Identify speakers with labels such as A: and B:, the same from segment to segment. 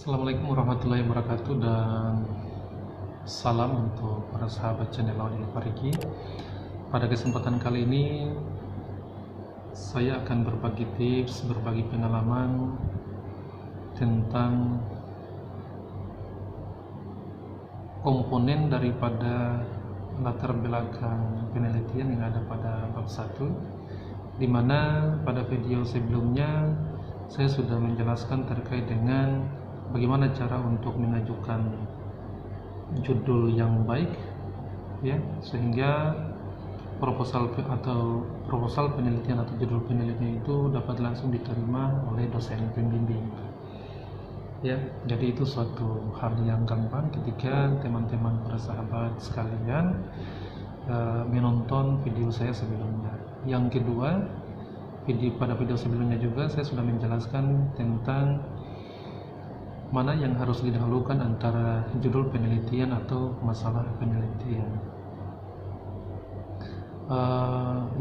A: Assalamualaikum warahmatullahi wabarakatuh, dan salam untuk para sahabat channel Audio Parigi. Pada kesempatan kali ini saya akan berbagi tips, berbagi pengalaman tentang komponen daripada latar belakang penelitian yang ada pada bab 1, di mana pada video sebelumnya saya sudah menjelaskan terkait dengan bagaimana cara untuk mengajukan judul yang baik, ya, sehingga proposal penelitian atau judul penelitian itu dapat langsung diterima oleh dosen pembimbing. Ya, jadi itu suatu hal yang gampang ketika teman-teman para sahabat sekalian menonton video saya sebelumnya. Yang kedua, pada video sebelumnya juga saya sudah menjelaskan tentang mana yang harus didahulukan antara judul penelitian atau masalah penelitian.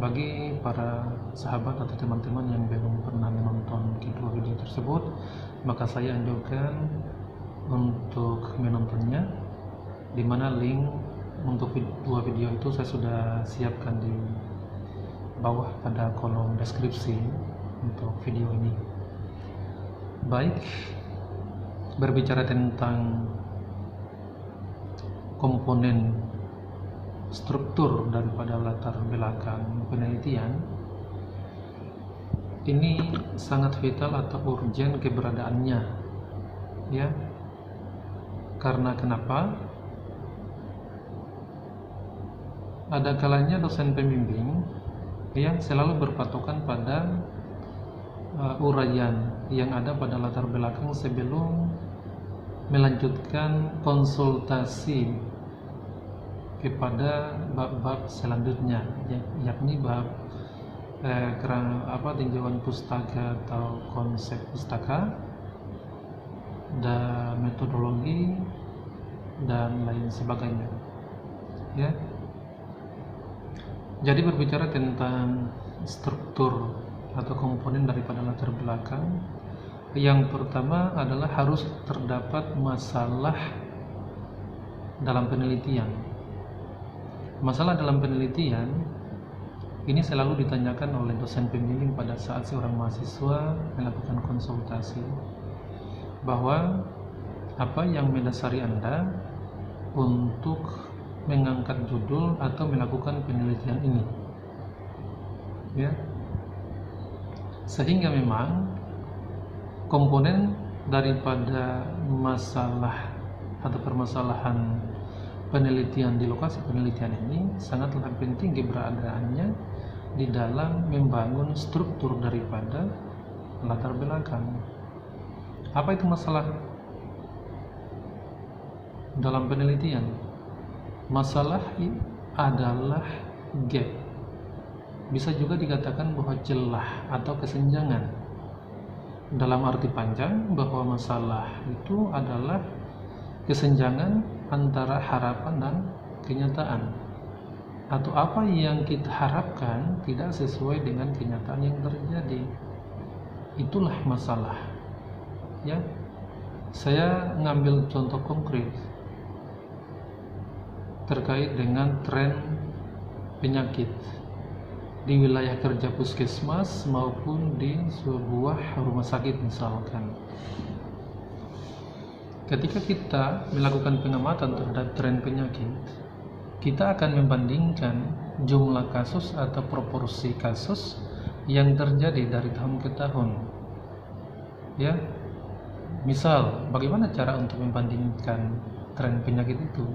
A: Bagi para sahabat atau teman-teman yang belum pernah menonton kedua video tersebut, maka saya anjurkan untuk menontonnya, di mana link untuk dua video itu saya sudah siapkan di bawah pada kolom deskripsi untuk video ini. Baik, berbicara tentang komponen struktur daripada latar belakang penelitian, ini sangat vital atau urgent keberadaannya, ya. Karena kenapa? Ada kalanya dosen pembimbing yang selalu berpatokan pada uraian yang ada pada latar belakang sebelum melanjutkan konsultasi kepada bab-bab selanjutnya, yakni bab tinjauan pustaka atau konsep pustaka dan metodologi dan lain sebagainya, ya. Jadi berbicara tentang struktur atau komponen daripada latar belakang, yang pertama adalah harus terdapat masalah dalam penelitian. Masalah dalam penelitian ini selalu ditanyakan oleh dosen pembimbing pada saat seorang mahasiswa melakukan konsultasi, bahwa apa yang mendasari Anda untuk mengangkat judul atau melakukan penelitian ini, ya. Sehingga memang komponen daripada masalah atau permasalahan penelitian di lokasi penelitian ini sangatlah penting keberadaannya di dalam membangun struktur daripada latar belakang. Apa itu masalah dalam penelitian? Masalah adalah gap, bisa juga dikatakan bahwa celah atau kesenjangan, dalam arti panjang bahwa masalah itu adalah kesenjangan antara harapan dan kenyataan, atau apa yang kita harapkan tidak sesuai dengan kenyataan yang terjadi. Itulah masalah, ya. Saya ngambil contoh konkret terkait dengan tren penyakit di wilayah kerja puskesmas maupun di sebuah rumah sakit misalkan. Ketika kita melakukan pengamatan terhadap tren penyakit, kita akan membandingkan jumlah kasus atau proporsi kasus yang terjadi dari tahun ke tahun, ya. Misal, bagaimana cara untuk membandingkan tren penyakit itu?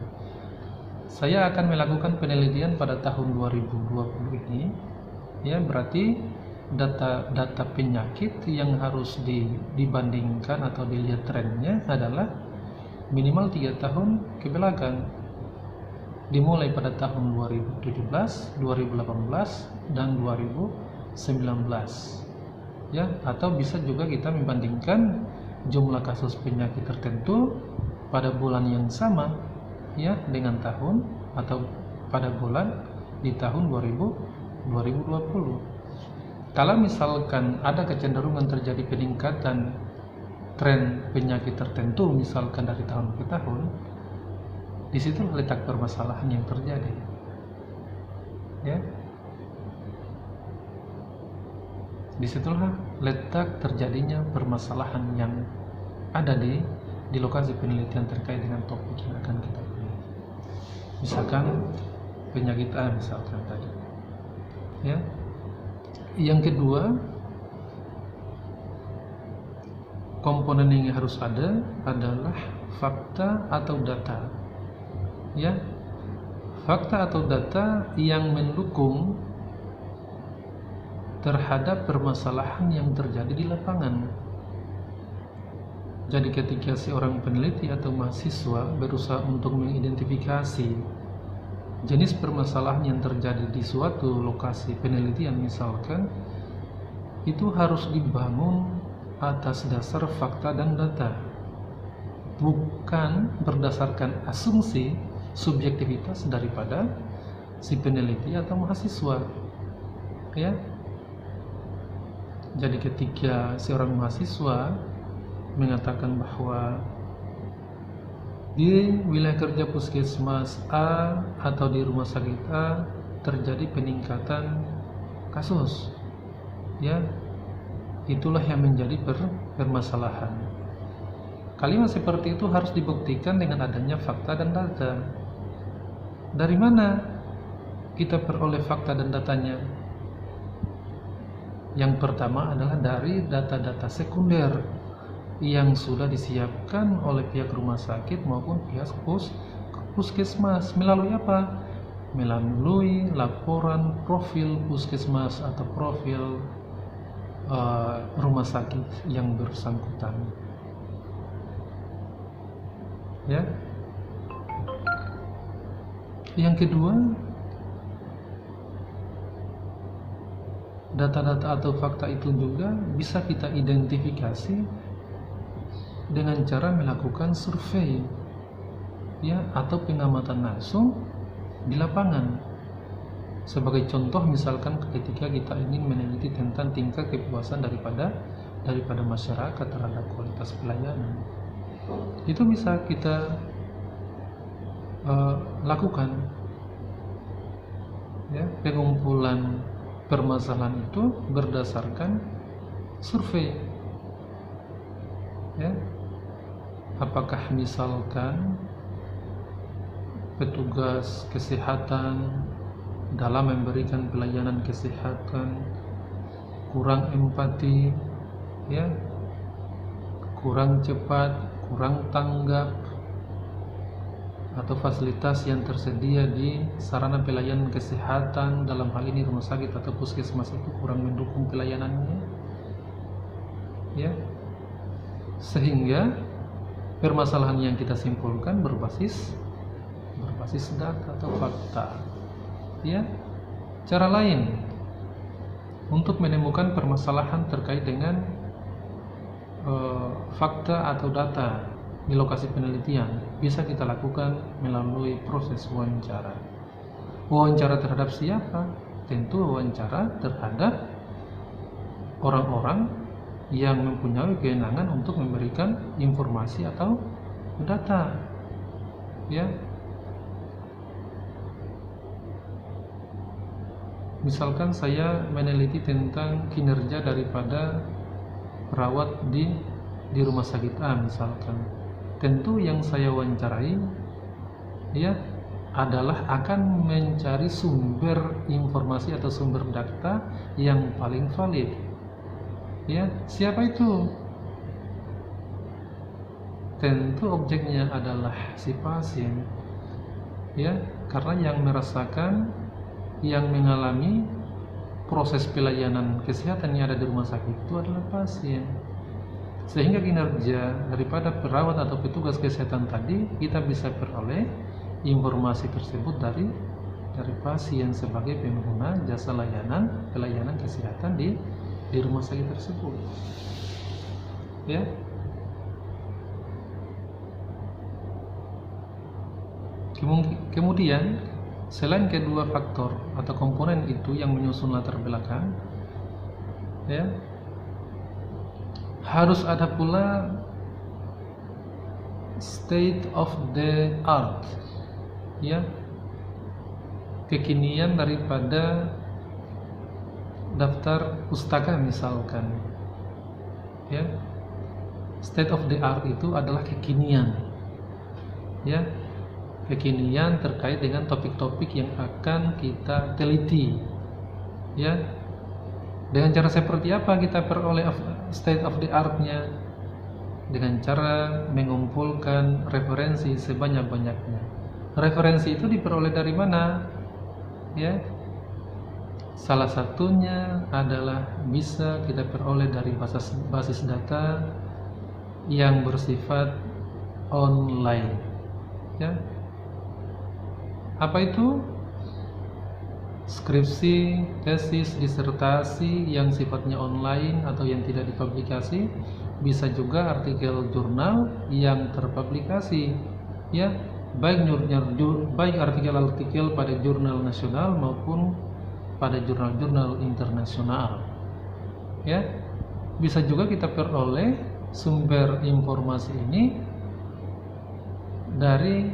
A: Saya akan melakukan penelitian pada tahun 2020 ini, ya, berarti data penyakit yang harus dibandingkan atau dilihat trennya adalah minimal 3 tahun ke belakang, dimulai pada tahun 2017, 2018, dan 2019, ya. Atau bisa juga kita membandingkan jumlah kasus penyakit tertentu pada bulan yang sama, ya, dengan tahun atau pada bulan di tahun 2020. Kalau misalkan ada kecenderungan terjadi peningkatan tren penyakit tertentu, misalkan dari tahun ke tahun, di situ letak permasalahan yang terjadi. Ya, disitulah letak terjadinya permasalahan yang ada di lokasi penelitian terkait dengan topik yang akan kita pilih. Misalkan penyakit A misalkan tadi. Ya. Yang kedua, komponen yang harus ada adalah fakta atau data. Ya. Fakta atau data yang mendukung terhadap permasalahan yang terjadi di lapangan. Jadi ketika seorang peneliti atau mahasiswa berusaha untuk mengidentifikasi jenis permasalahan yang terjadi di suatu lokasi penelitian misalkan, itu harus dibangun atas dasar fakta dan data, bukan berdasarkan asumsi subjektivitas daripada si peneliti atau mahasiswa. Ya. Jadi ketika seorang mahasiswa mengatakan bahwa di wilayah kerja puskesmas A atau di rumah sakit A terjadi peningkatan kasus, ya, itulah yang menjadi permasalahan. Kalimat seperti itu harus dibuktikan dengan adanya fakta dan data. Dari mana kita peroleh fakta dan datanya? Yang pertama adalah dari data-data sekunder yang sudah disiapkan oleh pihak rumah sakit maupun pihak puskesmas. Melalui apa? Melalui laporan profil puskesmas atau profil rumah sakit yang bersangkutan. Ya. Yang kedua, data-data atau fakta itu juga bisa kita identifikasi dengan cara melakukan survei, ya, atau pengamatan langsung di lapangan. Sebagai contoh, misalkan ketika kita ingin meneliti tentang tingkat kepuasan daripada masyarakat terhadap kualitas pelayanan, itu bisa kita lakukan, ya, pengumpulan permasalahan itu berdasarkan survei, ya. Apakah misalkan petugas kesehatan dalam memberikan pelayanan kesehatan kurang empati, ya, kurang cepat, kurang tanggap, atau fasilitas yang tersedia di sarana pelayanan kesehatan dalam hal ini rumah sakit atau puskesmas itu kurang mendukung pelayanannya, ya, sehingga permasalahan yang kita simpulkan berbasis data atau fakta. Ya, cara lain untuk menemukan permasalahan terkait dengan fakta atau data di lokasi penelitian bisa kita lakukan melalui proses wawancara. Wawancara terhadap siapa? Tentu wawancara terhadap orang-orang yang mempunyai kewenangan untuk memberikan informasi atau data, ya. Misalkan saya meneliti tentang kinerja daripada perawat di rumah sakit A misalkan, tentu yang saya wawancarai, ya, adalah akan mencari sumber informasi atau sumber data yang paling valid. Ya, siapa itu? Tentu objeknya adalah si pasien, ya, karena yang merasakan, yang mengalami proses pelayanan kesehatan yang ada di rumah sakit itu adalah pasien. Sehingga kinerja daripada perawat atau petugas kesehatan tadi kita bisa peroleh informasi tersebut dari pasien sebagai pengguna jasa pelayanan kesehatan di rumah sakit tersebut, ya. Kemudian selain kedua faktor atau komponen itu yang menyusun latar belakang, ya, harus ada pula state of the art, ya, kekinian daripada daftar pustaka misalkan, ya. State of the art itu adalah kekinian, ya, kekinian terkait dengan topik-topik yang akan kita teliti, ya. Dengan cara seperti apa kita peroleh state of the art-nya? Dengan cara mengumpulkan referensi sebanyak-banyaknya. Referensi itu diperoleh dari mana? Ya, salah satunya adalah bisa kita peroleh dari basis data yang bersifat online. Ya, apa itu? Skripsi, tesis, disertasi yang sifatnya online atau yang tidak dipublikasi, bisa juga artikel jurnal yang terpublikasi, ya, baik artikel-artikel pada jurnal nasional maupun pada jurnal-jurnal internasional, ya. Bisa juga kita peroleh sumber informasi ini dari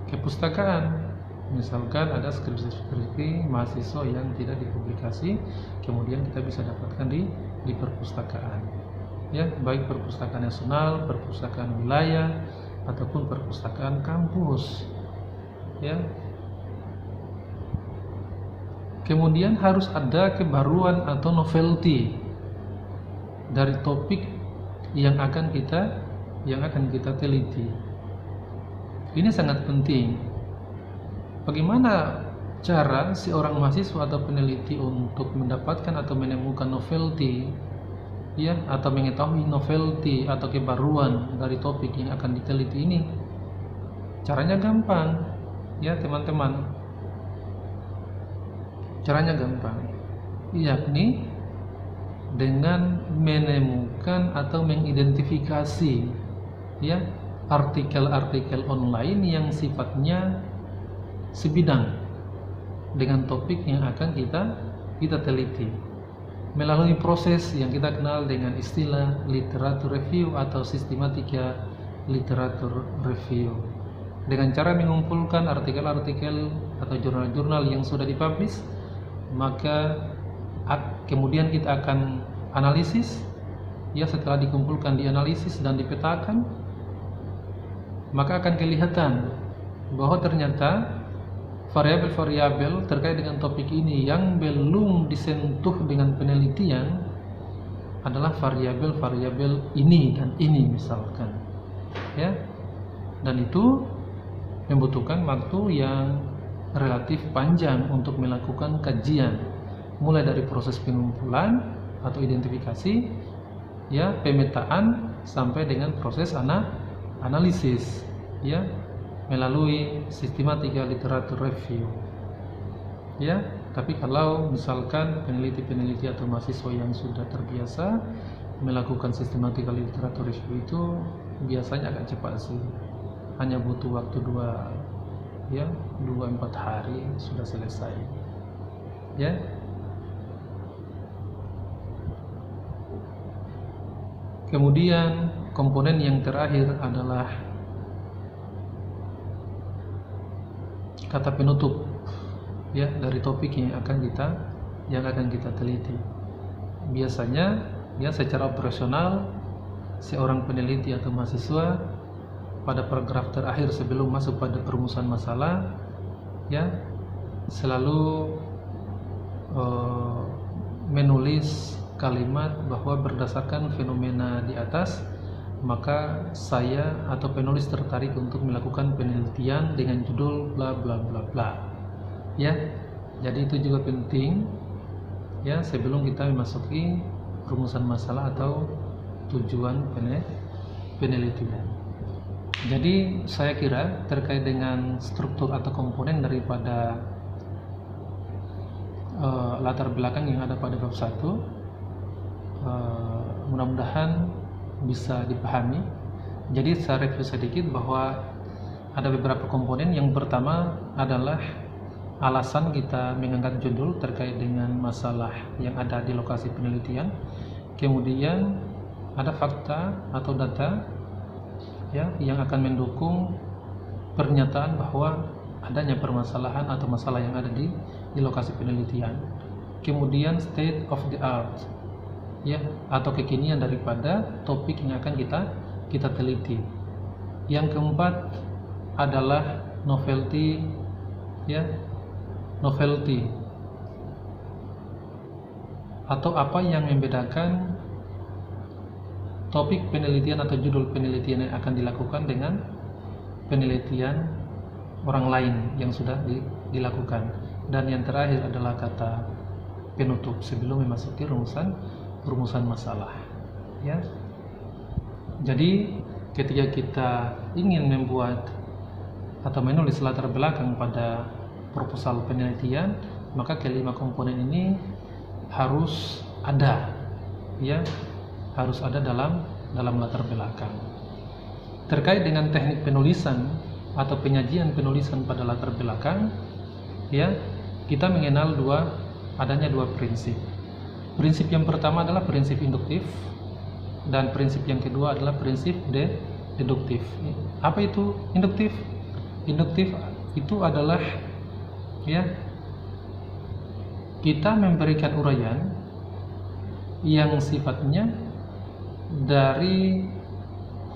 A: kepustakaan. Misalkan ada skripsi mahasiswa yang tidak dipublikasi, kemudian kita bisa dapatkan di perpustakaan, ya, baik perpustakaan nasional, perpustakaan wilayah, ataupun perpustakaan kampus, ya. Kemudian harus ada kebaruan atau novelty dari topik yang akan kita teliti. Ini sangat penting. Bagaimana cara seorang mahasiswa atau peneliti untuk mendapatkan atau menemukan novelty, ya, atau mengetahui novelty atau kebaruan dari topik yang akan diteliti ini? Caranya gampang, ya teman-teman. Caranya gampang, yakni dengan menemukan atau mengidentifikasi, ya, artikel-artikel online yang sifatnya sebidang dengan topik yang akan kita teliti melalui proses yang kita kenal dengan istilah literatur review atau sistematika literatur review. Dengan cara mengumpulkan artikel-artikel atau jurnal-jurnal yang sudah dipublish, maka kemudian kita akan analisis, ya. Setelah dikumpulkan, dianalisis dan dipetakan, maka akan kelihatan bahwa ternyata variabel-variabel terkait dengan topik ini yang belum disentuh dengan penelitian adalah variabel-variabel ini dan ini misalkan, ya. Dan itu membutuhkan waktu yang relatif panjang untuk melakukan kajian, mulai dari proses pengumpulan atau identifikasi, ya, pemetaan, sampai dengan proses analisis, ya, melalui sistematika literatur review, ya. Tapi kalau misalkan peneliti-peneliti atau mahasiswa yang sudah terbiasa melakukan sistematika literatur review itu biasanya agak cepat sih, hanya butuh waktu 2-4 hari sudah selesai, ya. Kemudian komponen yang terakhir adalah kata penutup, ya, dari topik yang akan kita teliti. Biasanya, ya, secara operasional seorang peneliti atau mahasiswa pada paragraf terakhir sebelum masuk pada perumusan masalah, ya, selalu menulis kalimat bahwa berdasarkan fenomena di atas, maka saya atau penulis tertarik untuk melakukan penelitian dengan judul bla bla bla bla, ya. Jadi itu juga penting, ya, sebelum kita memasuki rumusan masalah atau tujuan penelitian. Jadi saya kira terkait dengan struktur atau komponen daripada latar belakang yang ada pada bab 1, mudah-mudahan bisa dipahami. Jadi saya review sedikit bahwa ada beberapa komponen. Yang pertama adalah alasan kita mengangkat judul terkait dengan masalah yang ada di lokasi penelitian. Kemudian ada fakta atau data ya, yang akan mendukung pernyataan bahwa adanya permasalahan atau masalah yang ada di lokasi penelitian. Kemudian state of the art, ya, atau kekinian daripada topik yang akan kita teliti. Yang keempat adalah novelty, ya, novelty atau apa yang membedakan topik penelitian atau judul penelitian yang akan dilakukan dengan penelitian orang lain yang sudah dilakukan. Dan yang terakhir adalah kata penutup sebelum memasuki rumusan masalah, ya. Jadi ketika kita ingin membuat atau menulis latar belakang pada proposal penelitian, maka kelima komponen ini harus ada, ya, harus ada dalam latar belakang. Terkait dengan teknik penulisan atau penyajian penulisan pada latar belakang, ya, kita mengenal adanya dua prinsip. Prinsip yang pertama adalah prinsip induktif, dan prinsip yang kedua adalah prinsip deduktif. Apa itu induktif? Induktif itu adalah, ya, kita memberikan uraian yang sifatnya dari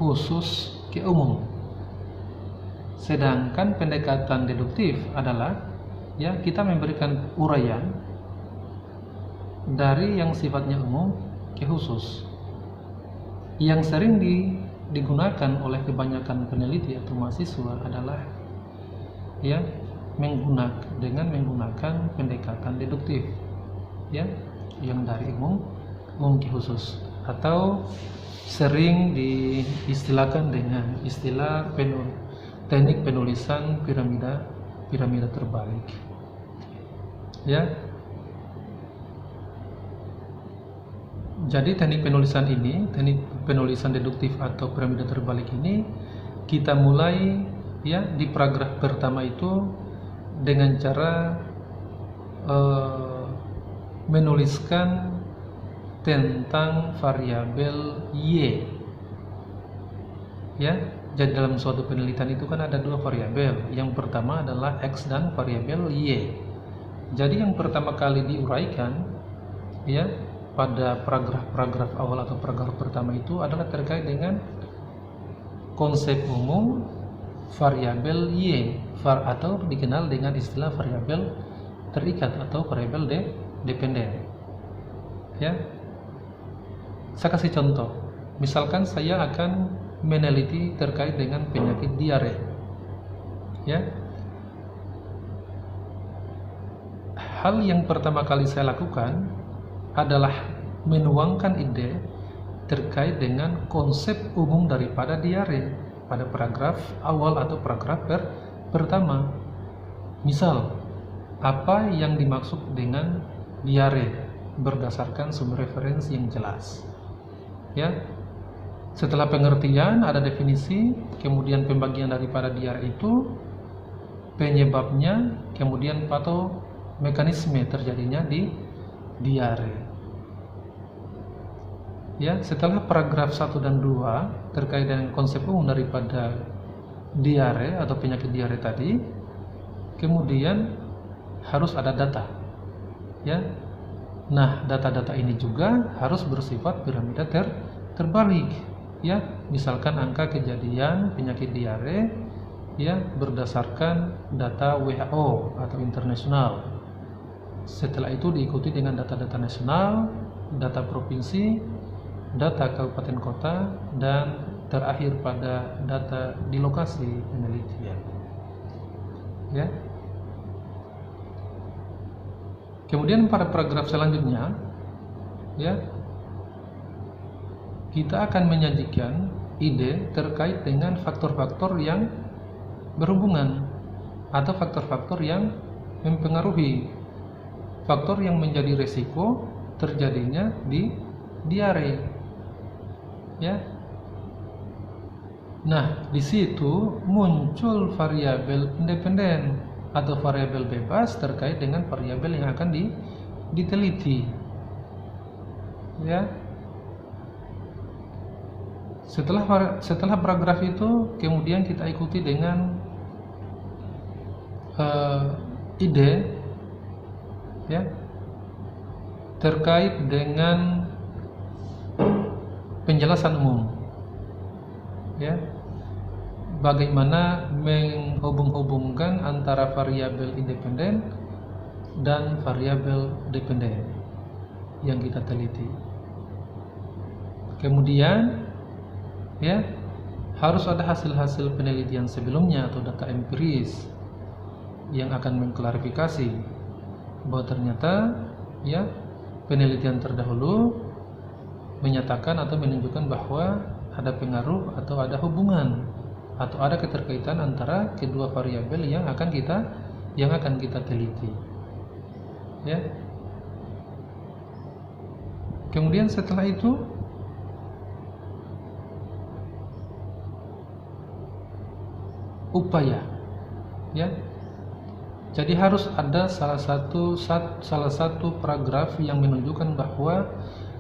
A: khusus ke umum. Sedangkan pendekatan deduktif adalah, ya, kita memberikan uraian dari yang sifatnya umum ke khusus. Yang sering digunakan oleh kebanyakan peneliti atau mahasiswa adalah, ya, menggunakan pendekatan deduktif, ya, yang dari umum ke khusus, atau sering diistilahkan dengan istilah teknik penulisan piramida terbalik, ya. Jadi teknik penulisan deduktif atau piramida terbalik ini kita mulai, ya, di paragraf pertama itu dengan cara menuliskan tentang variabel Y, ya. Jadi dalam suatu penelitian itu kan ada dua variabel. Yang pertama adalah X dan variabel Y. Jadi yang pertama kali diuraikan, ya, pada paragraf awal atau paragraf pertama itu adalah terkait dengan konsep umum variabel Y, atau dikenal dengan istilah variabel terikat atau variabel dependen, ya. Saya kasih contoh. Misalkan saya akan meneliti terkait dengan penyakit diare, ya. Hal yang pertama kali saya lakukan adalah menuangkan ide terkait dengan konsep umum daripada diare pada paragraf awal atau paragraf pertama. Misal, apa yang dimaksud dengan diare berdasarkan sumber referensi yang jelas, ya. Setelah pengertian ada definisi, kemudian pembagian daripada diare itu, penyebabnya, kemudian mekanisme terjadinya di diare. Ya, setelah paragraf 1 dan 2 terkait dengan konsep umum daripada diare atau penyakit diare tadi, kemudian harus ada data, ya. Nah, data-data ini juga harus bersifat piramida terbalik, ya. Misalkan angka kejadian penyakit diare, ya, berdasarkan data WHO atau internasional. Setelah itu diikuti dengan data-data nasional, data provinsi, data kabupaten kota, dan terakhir pada data di lokasi penelitian, ya. Kemudian pada paragraf selanjutnya, ya, kita akan menyajikan ide terkait dengan faktor-faktor yang berhubungan atau faktor-faktor yang mempengaruhi, faktor yang menjadi resiko terjadinya di diare, ya. Nah, di situ muncul variabel independen atau variabel bebas terkait dengan variabel yang akan diteliti, ya. Setelah paragraf itu kemudian kita ikuti dengan ide ya terkait dengan penjelasan umum ya, bagaimana menghubung-hubungkan antara variabel independen dan variabel dependen yang kita teliti. Kemudian ya harus ada hasil-hasil penelitian sebelumnya atau data empiris yang akan mengklarifikasi bahwa ternyata ya penelitian terdahulu menyatakan atau menunjukkan bahwa ada pengaruh atau ada hubungan atau ada keterkaitan antara kedua variabel yang akan kita teliti ya. Kemudian setelah itu upaya ya, jadi harus ada salah satu paragraf yang menunjukkan bahwa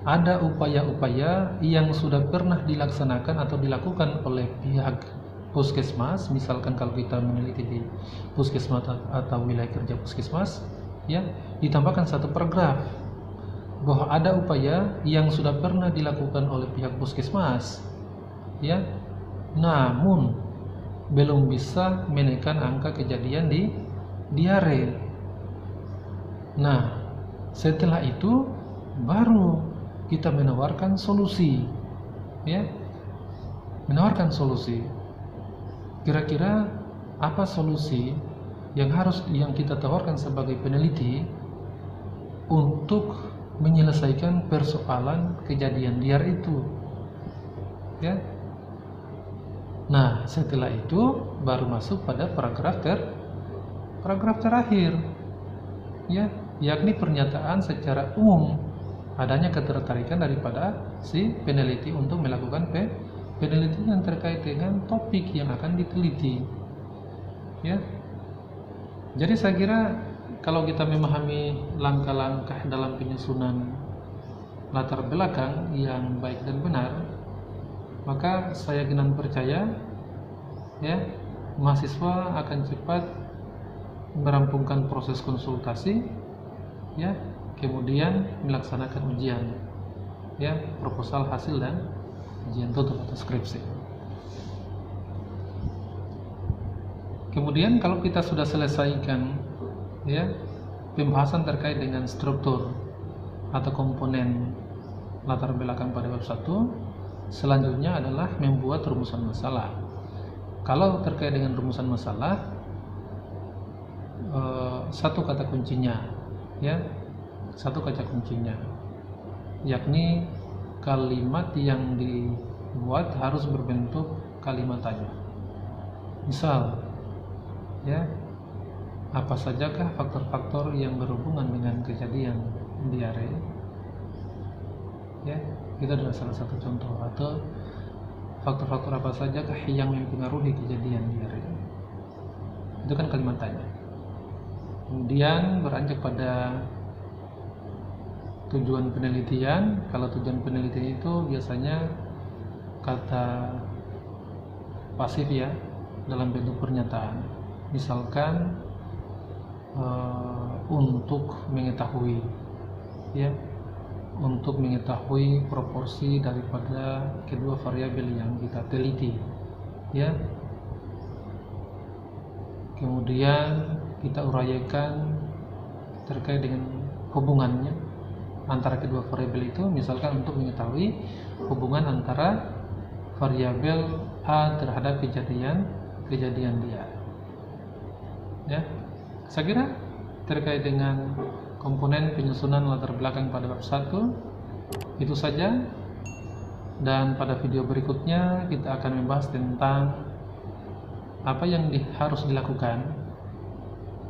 A: ada upaya-upaya yang sudah pernah dilaksanakan atau dilakukan oleh pihak puskesmas. Misalkan kalau kita meneliti di puskesmas atau wilayah kerja puskesmas ya, ditambahkan satu paragraf bahwa ada upaya yang sudah pernah dilakukan oleh pihak puskesmas ya, namun belum bisa menekan angka kejadian di diare. Nah, setelah itu baru kita menawarkan solusi ya, menawarkan solusi. Kira-kira apa solusi yang kita tawarkan sebagai peneliti untuk menyelesaikan persoalan kejadian diare itu ya. Nah, setelah itu baru masuk pada paragraf terakhir ya, yakni pernyataan secara umum adanya ketertarikan daripada si peneliti untuk melakukan penelitian terkait dengan topik yang akan diteliti ya. Jadi saya kira kalau kita memahami langkah-langkah dalam penyusunan latar belakang yang baik dan benar, maka saya yakin percaya ya mahasiswa akan cepat merampungkan proses konsultasi ya, kemudian melaksanakan ujian ya, proposal hasil dan ujian tutup atau skripsi. Kemudian kalau kita sudah selesaikan ya pembahasan terkait dengan struktur atau komponen latar belakang pada bab 1, selanjutnya adalah membuat rumusan masalah. Kalau terkait dengan rumusan masalah, satu kata kuncinya ya, satu kata kuncinya yakni kalimat yang dibuat harus berbentuk kalimat tanya. Misal ya, apa sajakah faktor-faktor yang berhubungan dengan kejadian diare ya, itu adalah salah satu contoh. Atau faktor-faktor apa sajakah yang mempengaruhi kejadian diare, itu kan kalimat tanya. Kemudian beranjak pada tujuan penelitian. Kalau tujuan penelitian itu biasanya kata pasif ya, dalam bentuk pernyataan. Misalkan untuk mengetahui ya, untuk mengetahui proporsi daripada kedua variabel yang kita teliti ya. Kemudian kita uraikan terkait dengan hubungannya antara kedua variabel itu. Misalkan untuk mengetahui hubungan antara variabel A terhadap kejadian dia ya. Saya kira terkait dengan komponen penyusunan latar belakang pada bab 1 itu saja, dan pada video berikutnya kita akan membahas tentang apa yang harus dilakukan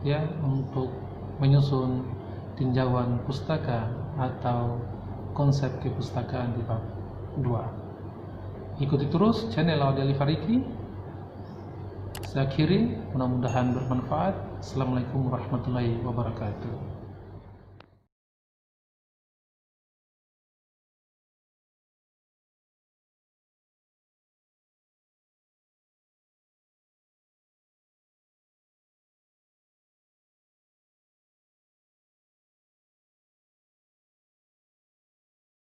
A: ya untuk menyusun tinjauan pustaka atau konsep kepustakaan di bab 2. Ikuti terus channel Audio Fariki. Saya akhiri, mudah-mudahan bermanfaat. Assalamualaikum warahmatullahi wabarakatuh.